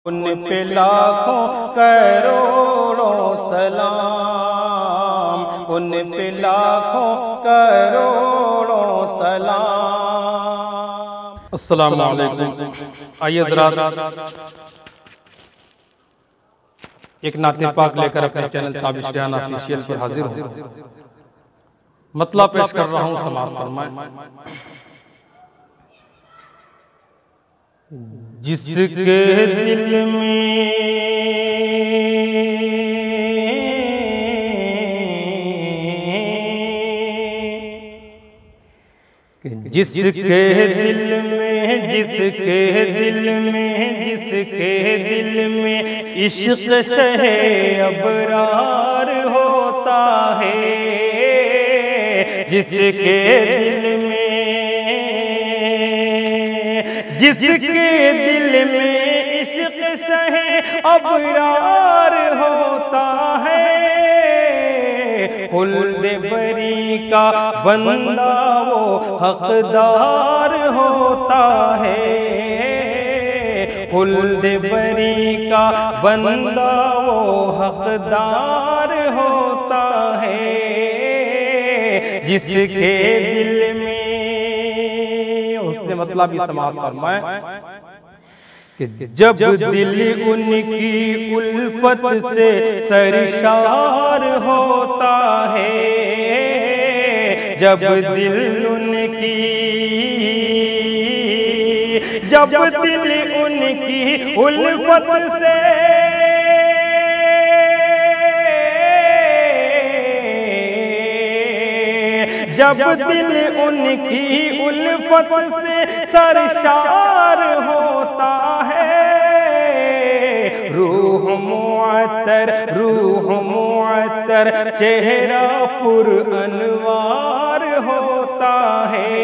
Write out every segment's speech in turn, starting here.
उन पे लाखों करोड़ों सलाम, उन पे लाखों करोड़ों सलाम। अस्सलामु अलैकुम। आइए ज़रा एक नाते पाक लेकर अपने चैनल ताबिश-ए-आन ऑफिशियल पर हाजिर हूँ। मतलब पेश कर रहा हूँ, समाअत फरमाएं। जिसके दिल में जिसके दिल में इश्क से अबरार होता है, जिसके दिल में इश्क से अबरार होता है, खुल्द बरी का बंदा वो हकदार होता है, खुल्द बरी का बंदा वो हकदार होता है, जिसके दिल में उसने मतलब भी समाअत फरमाए कि जब दिल उनकी उल्फत से सरशार होता है, जब दिल उनकी उल्फत से जब दिल उनकी उल्फत से सरशार होता है, रूह मुअत्तर चेहरा पुर अनवार होता है,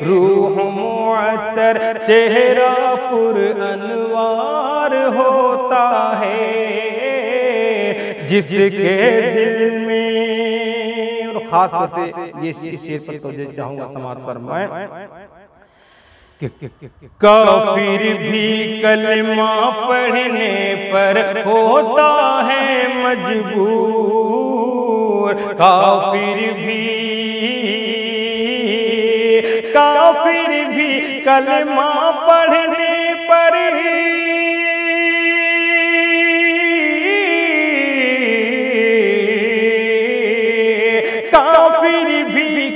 रूह मुअत्तर चेहरा पुर अनवार होता है, जिसके दिल में खास तौर से ये शेर पर तो चाहूंगा समाअत फरमाएं कि काफिर भी कलमा पढ़ने पर होता है मजबूर, काफिर भी कलमा पढ़ने पर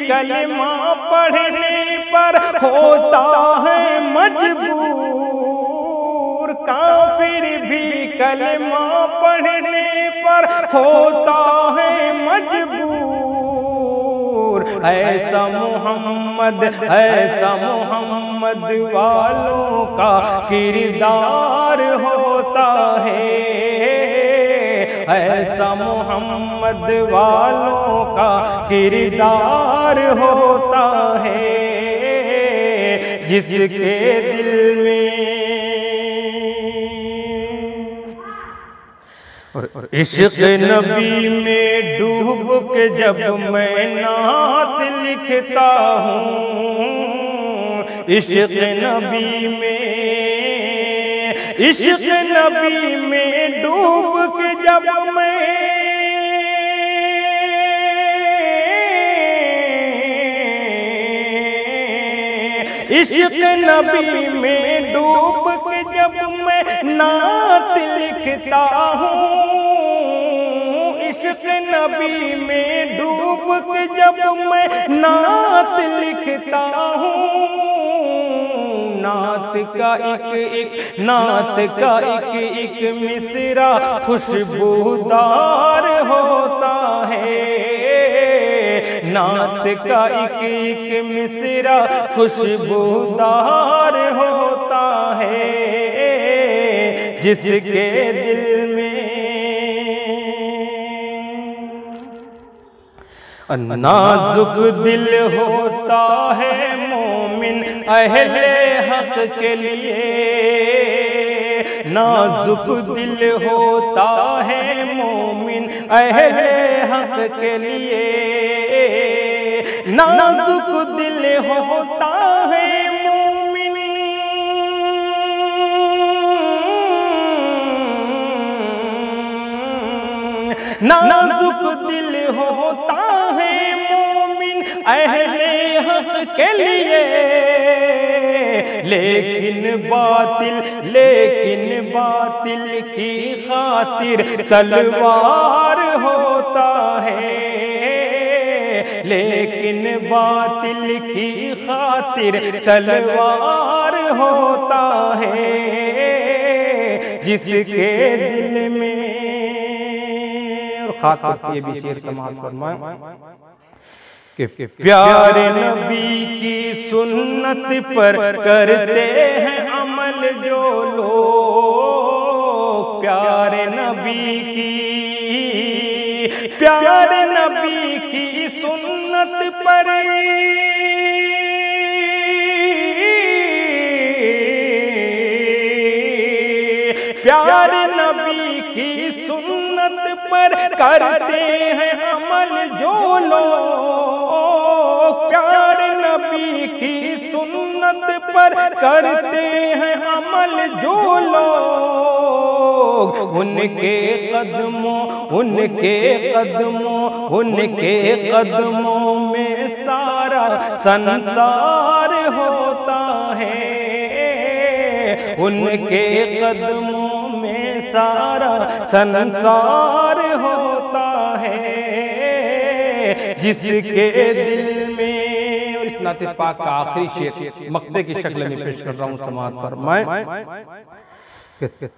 कलमा पढ़ने पर होता है मजबूर, काफिर भी कलमा पढ़ने पर होता है मजबूर, ऐसा मोहम्मद वालों का किरदार होता है, ऐसा मोहम्मद वालों का किरदार होता है, जिसके दिल में और इश्क नबी में डूब के जब मैं नात लिखता हूँ, इश्क नबी में डूब के जब मैं इश्क नबी में डूब के जब मैं नात लिखता हूँ, इश्क नबी में डूब के जब मैं नात लिखता हूँ, नात का एक मिसरा खुशबूदार होता है, नात का एक मिसरा खुशबूदार होता है, जिसके दिल में नाजुक दिल होता है मोमिन अहले हक के लिए, नाजुक दिल होता है मोमिन अहले हक के लिए, नाजुक दिल होता है मोमिन नाजुक दिल होता है मोमिन अहले हक के लिए, लेकिन बातिल की खातिर तलवार होता है, लेकिन बातिल की खातिर तलवार होता है। जिसके दिल में, और खास ये भी शेर समाप्त फरमाएं कि प्यारे नबी की सुन्नत पर करते हैं अमल जो लोग, प्यारे नबी की सुन्नत पर प्यारे नबी की सुन्नत पर करते हैं अमल जो लोग, प्यारे नबी की सुन्नत पर करते हैं अमल जो लोग, उनके कदमों में सारा संसार होता है, उनके कदमों में सारा संसार होता है। जिसके दिल में, और इस नाते पाक का आखिरी शेर मक्ते की शक्ल में पेश कर रहा हूँ, समाअत फरमाएं।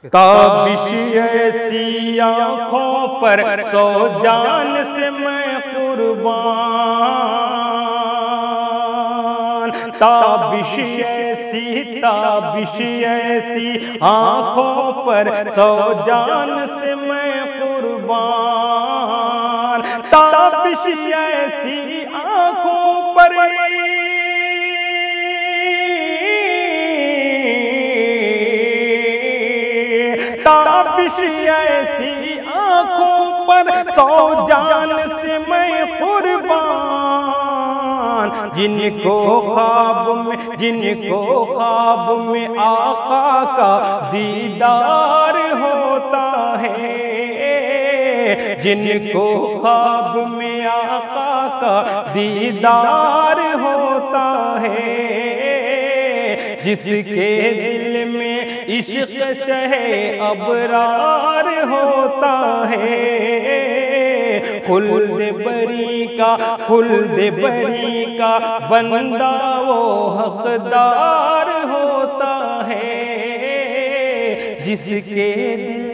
ताबिश ऐसी आँखों पर 100 जान से मैं कुर्बान, ताबिश ऐसी आँखों पर 100 जान से मैं कुर्बान, ताबिश ऐसी आँखों पर ताबिश ऐसी आँखों पर 100 जान से मैं कुर्बान, जिनको ख्वाब में आका का दीदार होता है, जिनको ख्वाब में आका का दीदार होता है। जिसके दिल में इश्क शहे अबरार होता है, खुल्द बरी का बंदा वो हकदार होता है। जिसके दिल,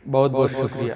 बहुत बहुत शुक्रिया।